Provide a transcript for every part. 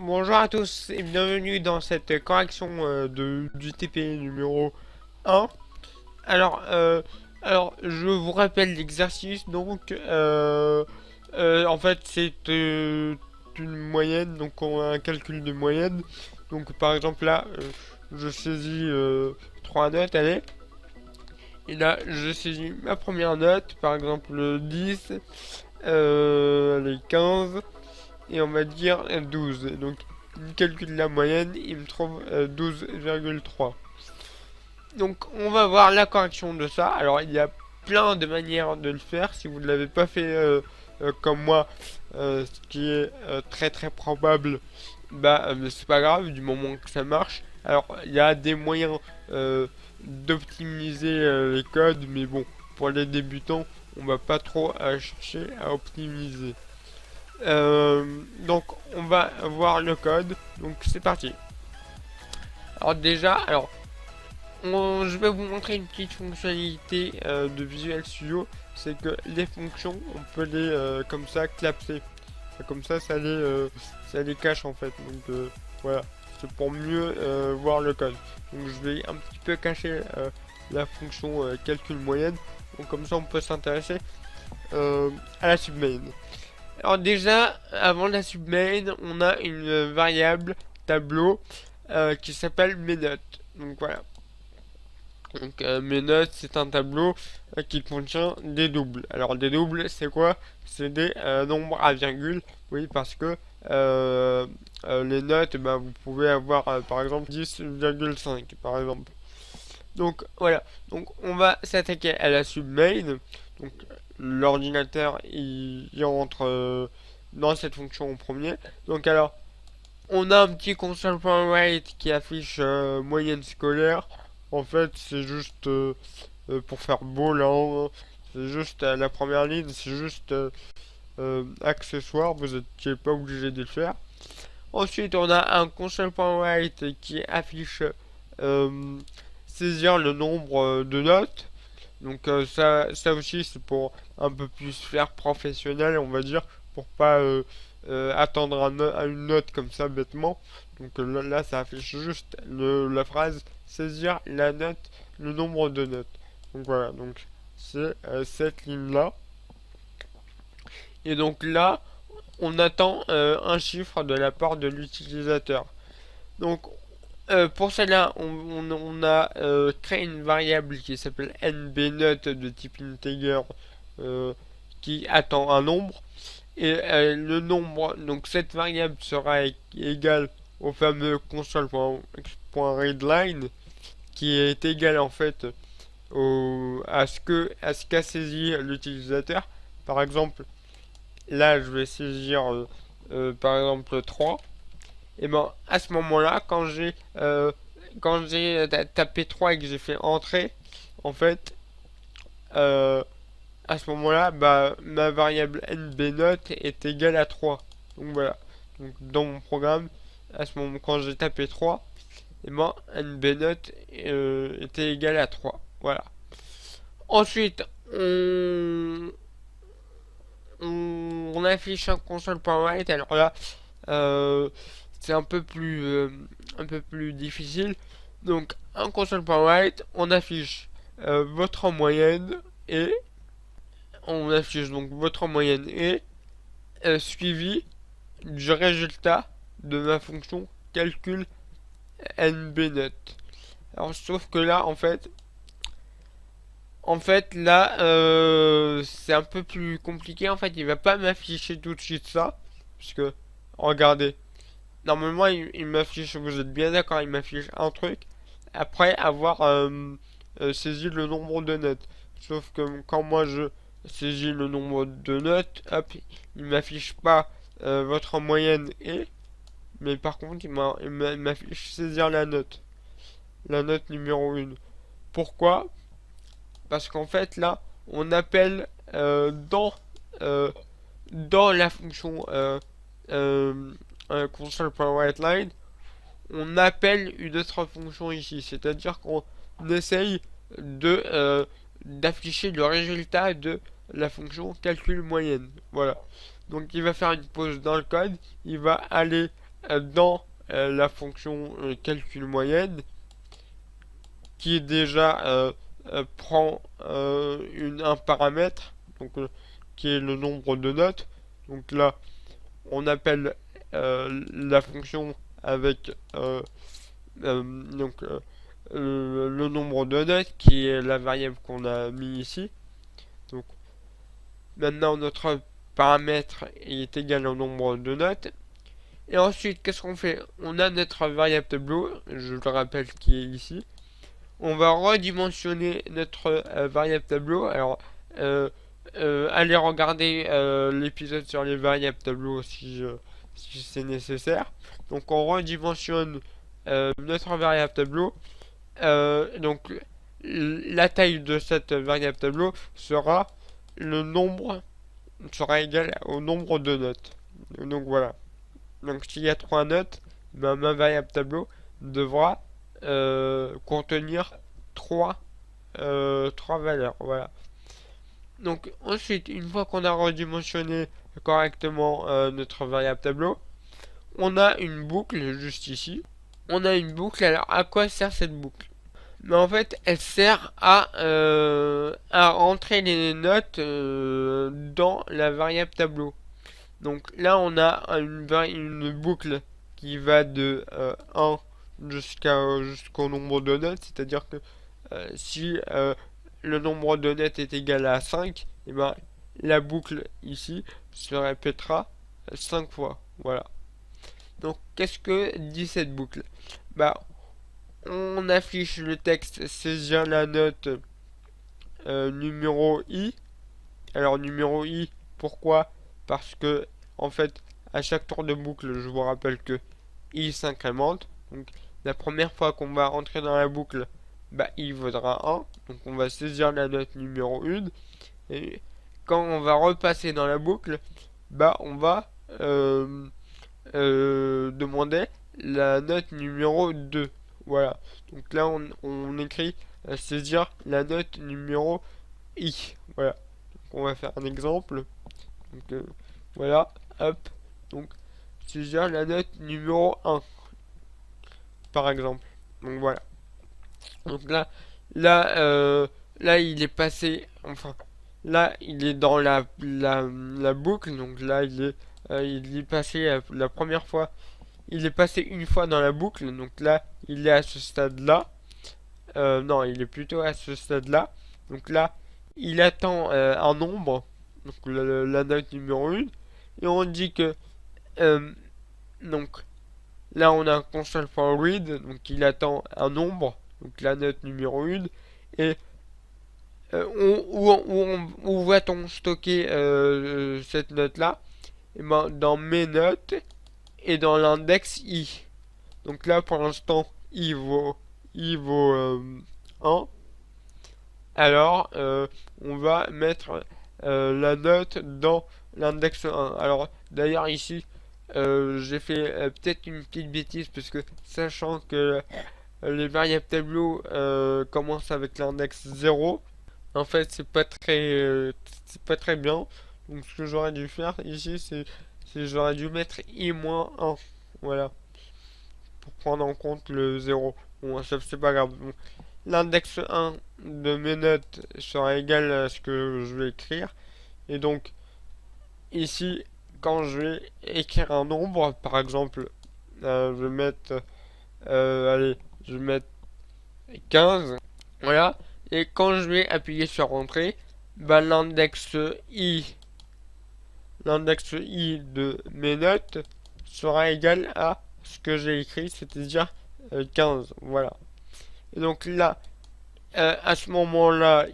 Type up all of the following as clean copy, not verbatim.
Bonjour à tous et bienvenue dans cette correction du TP numéro 1. Alors, euh, alors je vous rappelle l'exercice. Donc, en fait, c'est une moyenne. Donc, on a un calcul de moyenne. Donc, par exemple, là, je saisis 3 notes. Allez. Et là, je saisis ma première note. Par exemple, 10, les 15. Et on va dire 12. Donc, il calcule la moyenne, il me trouve 12,3. Donc, on va voir la correction de ça. Alors, il y a plein de manières de le faire. Si vous ne l'avez pas fait comme moi, ce qui est très très probable, bah, c'est pas grave du moment que ça marche. Alors, il y a des moyens d'optimiser les codes, mais bon, pour les débutants, on va pas trop chercher à optimiser. Donc on va voir le code. Donc c'est parti. Alors déjà, je vais vous montrer une petite fonctionnalité de Visual Studio. C'est que les fonctions, on peut les comme ça clapser. Comme ça les cache en fait. Donc voilà, c'est pour mieux voir le code. Donc je vais un petit peu cacher la fonction calcul moyenne. Donc comme ça on peut s'intéresser à la submain. Alors déjà, avant la submain, on a une variable tableau qui s'appelle mesNotes. Donc voilà. Donc mesNotes, c'est un tableau qui contient des doubles. Alors des doubles, c'est quoi? C'est des nombres à virgule. Oui, parce que les notes, bah, vous pouvez avoir par exemple 10,5 par exemple. Donc voilà, donc on va s'attaquer à la submain. Donc l'ordinateur il rentre dans cette fonction en premier. Donc alors on a un petit console.write qui affiche moyenne scolaire. En fait c'est juste pour faire beau là, hein. C'est juste la première ligne, c'est juste accessoire, vous n'êtes pas obligé de le faire. Ensuite on a un console.write qui affiche euh, saisir le nombre de notes. Donc ça aussi c'est pour un peu plus faire professionnel, on va dire, pour pas attendre à une note comme ça bêtement. Donc là ça affiche juste la phrase saisir la note, le nombre de notes. Donc voilà, donc c'est cette ligne là. Et donc là on attend un chiffre de la part de l'utilisateur. Donc pour cela, on a créé une variable qui s'appelle nbNote de type integer euh, qui attend un nombre. Et le nombre, donc cette variable sera égale au fameux console.readline qui est égal en fait à ce qu'a saisi l'utilisateur. Par exemple, là je vais saisir par exemple 3. Et ben à ce moment-là, quand j'ai tapé 3 et que j'ai fait entrer, en fait, euh, à ce moment-là, bah, ma variable nbNote est égale à 3. Donc voilà. Donc dans mon programme, à ce moment, quand j'ai tapé 3, et ben nbNote était égal à 3. Voilà. Ensuite, on affiche un console.write. Alors là, euh, c'est un peu plus difficile. Donc, un console.write, on affiche votre moyenne et on affiche donc votre moyenne et suivi du résultat de ma fonction calcul nbNote. Alors, sauf que là, là, c'est un peu plus compliqué. En fait, il va pas m'afficher tout de suite ça, puisque regardez, normalement, il m'affiche, vous êtes bien d'accord, il m'affiche un truc après avoir saisi le nombre de notes. Sauf que quand moi je saisis le nombre de notes, hop, il m'affiche pas votre moyenne et, mais par contre, il m'affiche saisir la note numéro 1. Pourquoi? Parce qu'en fait, là, on appelle euh, dans la fonction console.writeLine, on appelle une autre fonction ici, c'est-à-dire qu'on essaye d'afficher le résultat de la fonction calcul moyenne. Voilà. Donc il va faire une pause dans le code, il va aller dans la fonction calcul moyenne, qui est déjà prend un paramètre, donc qui est le nombre de notes. Donc là, on appelle la fonction avec le nombre de notes, qui est la variable qu'on a mis ici. Donc maintenant notre paramètre est égal au nombre de notes. Et ensuite, qu'est-ce qu'on fait? On a notre variable tableau, je le rappelle, qui est ici. On va redimensionner notre variable tableau. Alors, allez regarder l'épisode sur les variables tableau si c'est nécessaire. Donc, on redimensionne notre variable tableau. Donc, la taille de cette variable tableau sera égal au nombre de notes. Donc voilà. Donc s'il y a 3 notes, ben, ma variable tableau devra contenir 3 valeurs. Voilà. Donc ensuite, une fois qu'on a redimensionné correctement notre variable tableau, on a une boucle juste ici. On a une boucle. Alors à quoi sert cette boucle? Mais en fait, elle sert à rentrer les notes dans la variable tableau. Donc là, on a une boucle qui va de 1 jusqu'au nombre de notes, c'est-à-dire que si le nombre de notes est égal à 5, et ben, la boucle ici se répétera 5 fois. Voilà. Donc, qu'est-ce que dit cette boucle? Bah, on affiche le texte saisir la note numéro i. Alors, numéro i, pourquoi? Parce que, en fait, à chaque tour de boucle, je vous rappelle que i s'incrémente. Donc, la première fois qu'on va entrer dans la boucle, bah, i vaudra 1. Donc, on va saisir la note numéro 1. Et quand on va repasser dans la boucle, bah, on va demander la note numéro 2. Voilà. Donc là, on écrit saisir la note numéro i. Voilà. Donc, on va faire un exemple. Donc voilà. Hop. Donc saisir la note numéro 1. Par exemple. Donc voilà. Donc là, il est passé. Enfin, là, il est dans la boucle. Donc là, il est passé la première fois. Il est passé une fois dans la boucle. Donc là, il est à ce stade-là. Non, il est plutôt à ce stade-là. Donc là, il attend un nombre. Donc la note numéro 1. Et on dit que donc là, on a un console.read. Donc il attend un nombre. Donc la note numéro 1. Et où va-t-on stocker cette note-là? Et ben, dans mes notes et dans l'index i. Donc là, pour l'instant, i vaut 1. Alors, on va mettre la note dans l'index 1. Alors, d'ailleurs, ici, j'ai fait peut-être une petite bêtise, parce que sachant que les variables tableau commencent avec l'index 0, en fait, c'est pas très bien. Donc, ce que j'aurais dû faire ici, c'est j'aurais dû mettre i-1. Voilà. Pour prendre en compte le 0. Bon, ça, c'est pas grave. L'index 1 de mes notes sera égal à ce que je vais écrire. Et donc, ici, quand je vais écrire un nombre, par exemple, je vais mettre, allez, je vais mettre 15. Voilà. Et quand je vais appuyer sur entrée, bah, l'index i de mes notes sera égal à ce que j'ai écrit, c'est-à-dire 15. Voilà. Et donc là, à ce moment-là,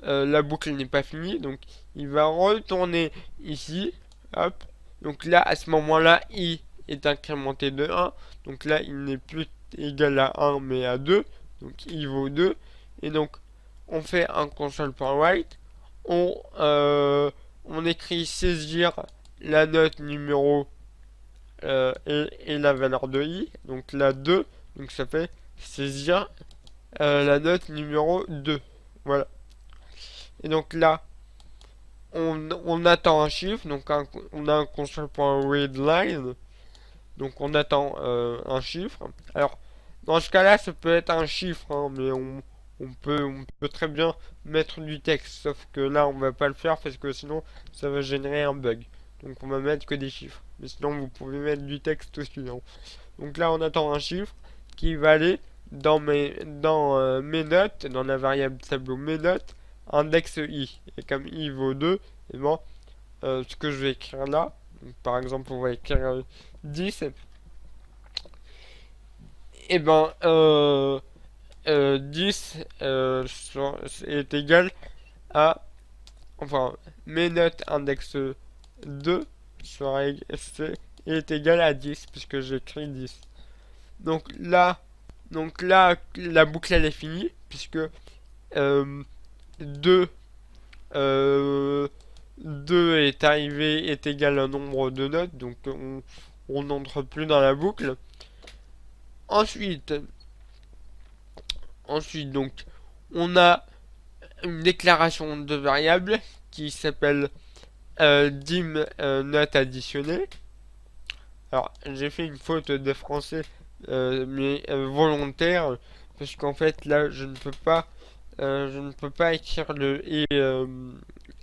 la boucle n'est pas finie, donc il va retourner ici. Hop. Donc là, à ce moment-là, i est incrémenté de 1. Donc là, il n'est plus égal à 1, mais à 2. Donc i vaut 2. Et donc, on fait un console.write. On écrit saisir la note numéro et la valeur de i. Donc là, 2. Donc ça fait saisir la note numéro 2. Voilà. Et donc là, on attend un chiffre. Donc on a un console.readLine. Donc on attend un chiffre. Alors dans ce cas-là, ça peut être un chiffre, hein, mais on peut très bien mettre du texte. Sauf que là, on va pas le faire parce que sinon, ça va générer un bug. Donc on va mettre que des chiffres. Mais sinon, vous pouvez mettre du texte aussi. Hein. Donc là, on attend un chiffre qui va aller dans mes notes, dans la variable tableau mes notes, index i. Et comme i vaut 2, et bon, ce que je vais écrire là, donc, par exemple, on va écrire 10, et ben 10 est égal à, enfin, mes notes index 2 est égal à 10, puisque j'écris 10. Donc là, la boucle elle est finie, puisque euh, 2, euh, 2 est égal à un nombre de notes, donc on n'entre plus dans la boucle. Ensuite, donc, on a une déclaration de variable qui s'appelle dim note additionnée. Alors, j'ai fait une faute de français, mais volontaire, parce qu'en fait, là, je ne peux pas écrire le et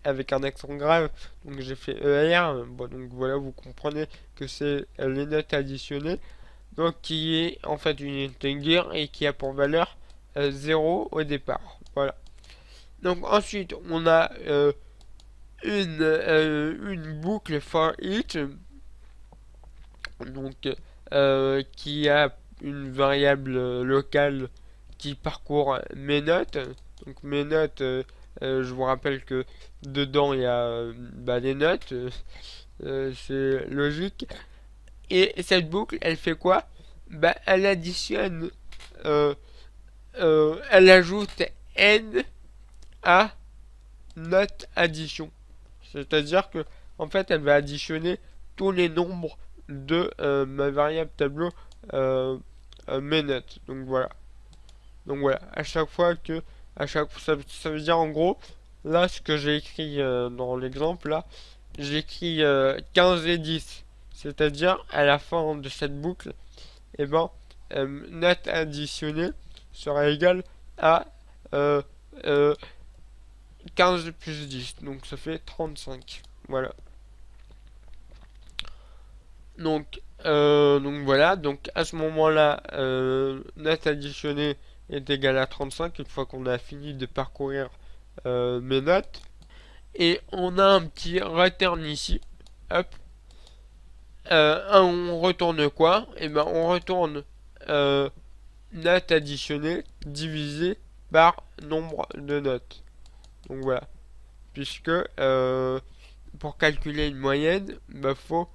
avec un accent grave, donc j'ai fait ER. Bon, donc voilà, vous comprenez que c'est les notes additionnées, donc qui est en fait une integer et qui a pour valeur 0 au départ. Voilà. Donc ensuite, on a une boucle for each, donc qui a une variable locale qui parcourt mes notes. Donc mes notes, je vous rappelle que dedans il y a les notes, c'est logique. Et cette boucle, elle fait quoi? Elle additionne, elle ajoute n à note addition. C'est-à-dire que en fait, elle va additionner tous les nombres de ma variable tableau mes notes. Donc voilà. Donc voilà, à chaque fois que, ça veut dire en gros, là ce que j'ai écrit dans l'exemple là, j'ai écrit 15 et 10. C'est-à-dire à la fin de cette boucle, et ben note additionnée sera égale à euh, euh, 15 plus 10. Donc ça fait 35. Voilà. Donc voilà, donc à ce moment-là, note additionnée est égal à 35 une fois qu'on a fini de parcourir mes notes. Et on a un petit return ici. Hop. On retourne quoi? Et ben on retourne note additionnée divisé par nombre de notes. Donc voilà. Puisque pour calculer une moyenne, faut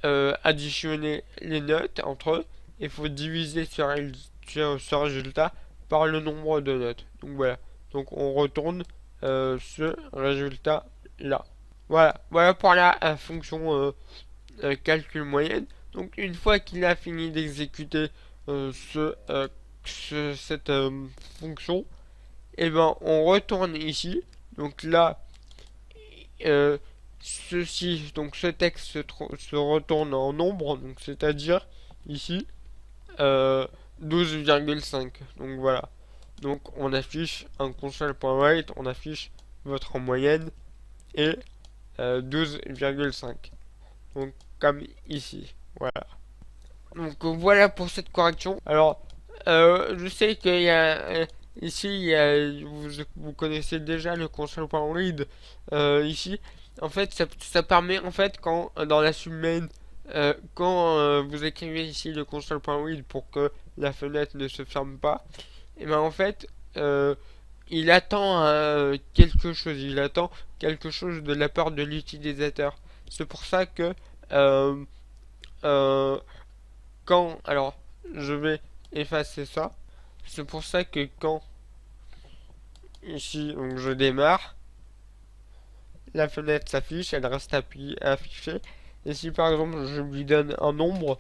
additionner les notes entre eux et il faut diviser ce résultat par le nombre de notes. Donc voilà. Donc on retourne ce résultat là. Voilà pour la fonction calcul moyenne. Donc une fois qu'il a fini d'exécuter cette fonction, et ben on retourne ici. Donc là, euh, donc ce texte se retourne en nombre, donc c'est-à-dire ici 12,5. Donc voilà. Donc on affiche un console.write, on affiche votre moyenne et 12,5. Donc comme ici. Voilà. Donc voilà pour cette correction. Alors je sais qu'il y a ici vous connaissez déjà le console.read ici. En fait ça permet en fait quand dans la submain quand vous écrivez ici le console.read pour que la fenêtre ne se ferme pas, et ben en fait il attend quelque chose, de la part de l'utilisateur. C'est pour ça que euh, euh, alors je vais effacer ça. C'est pour ça que quand ici donc je démarre, la fenêtre s'affiche, elle reste affichée. Et si par exemple je lui donne un nombre,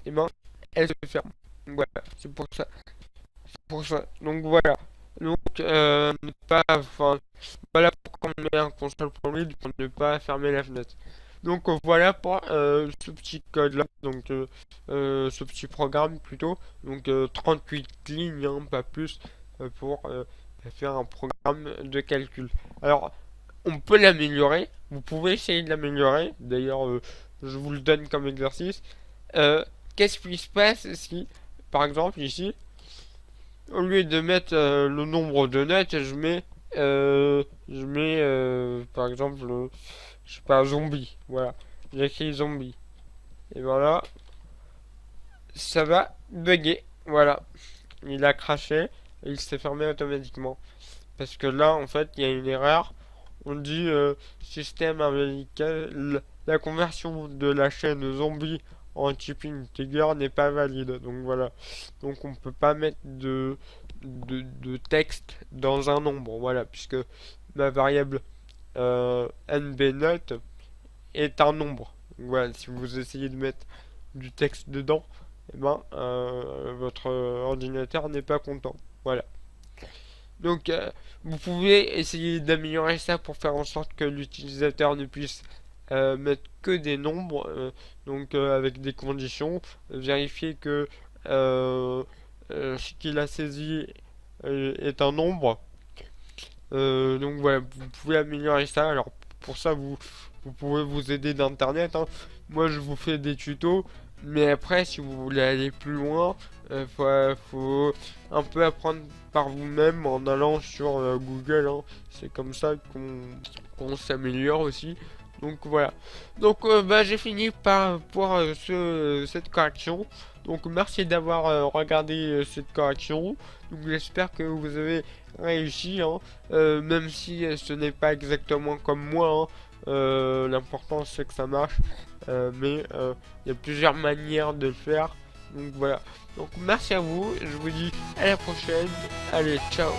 et ben elle se ferme. Donc, voilà, c'est pour ça. Donc voilà. Donc ne pas, enfin, voilà pourquoi on met un console.read pour ne pas fermer la fenêtre. Donc voilà pour ce petit code là, donc ce petit programme plutôt, donc 38 lignes, hein, pas plus, pour faire un programme de calcul. Alors on peut l'améliorer, vous pouvez essayer de l'améliorer, d'ailleurs je vous le donne comme exercice. Qu'est-ce qui se passe si, par exemple ici, au lieu de mettre le nombre de notes, par exemple, je sais pas, zombie, voilà, j'écris zombie, et voilà, ça va bugger, voilà, il a craché, et il s'est fermé automatiquement, parce que là, en fait, il y a une erreur, on dit système américain, la conversion de la chaîne zombie en type integer n'est pas valide. Donc voilà. Donc on peut pas mettre de texte dans un nombre. Voilà, puisque ma variable nbNote est un nombre. Donc voilà, si vous essayez de mettre du texte dedans, eh ben, votre ordinateur n'est pas content. Voilà. Donc, vous pouvez essayer d'améliorer ça pour faire en sorte que l'utilisateur ne puisse mettre que des nombres, donc avec des conditions, vérifier que ce qu'il a saisi est un nombre. Donc voilà, vous pouvez améliorer ça. Alors pour ça, vous pouvez vous aider d'internet, hein. Moi, je vous fais des tutos, mais après, si vous voulez aller plus loin, faut un peu apprendre par vous-même en allant sur Google, hein. C'est comme ça qu'on s'améliore aussi. Donc voilà. Donc bah, j'ai fini pour cette correction. Donc merci d'avoir regardé cette correction. Donc j'espère que vous avez réussi, hein. Même si ce n'est pas exactement comme moi, hein. L'important c'est que ça marche. Mais il y a plusieurs manières de le faire. Donc voilà. Donc merci à vous. Je vous dis à la prochaine. Allez, ciao.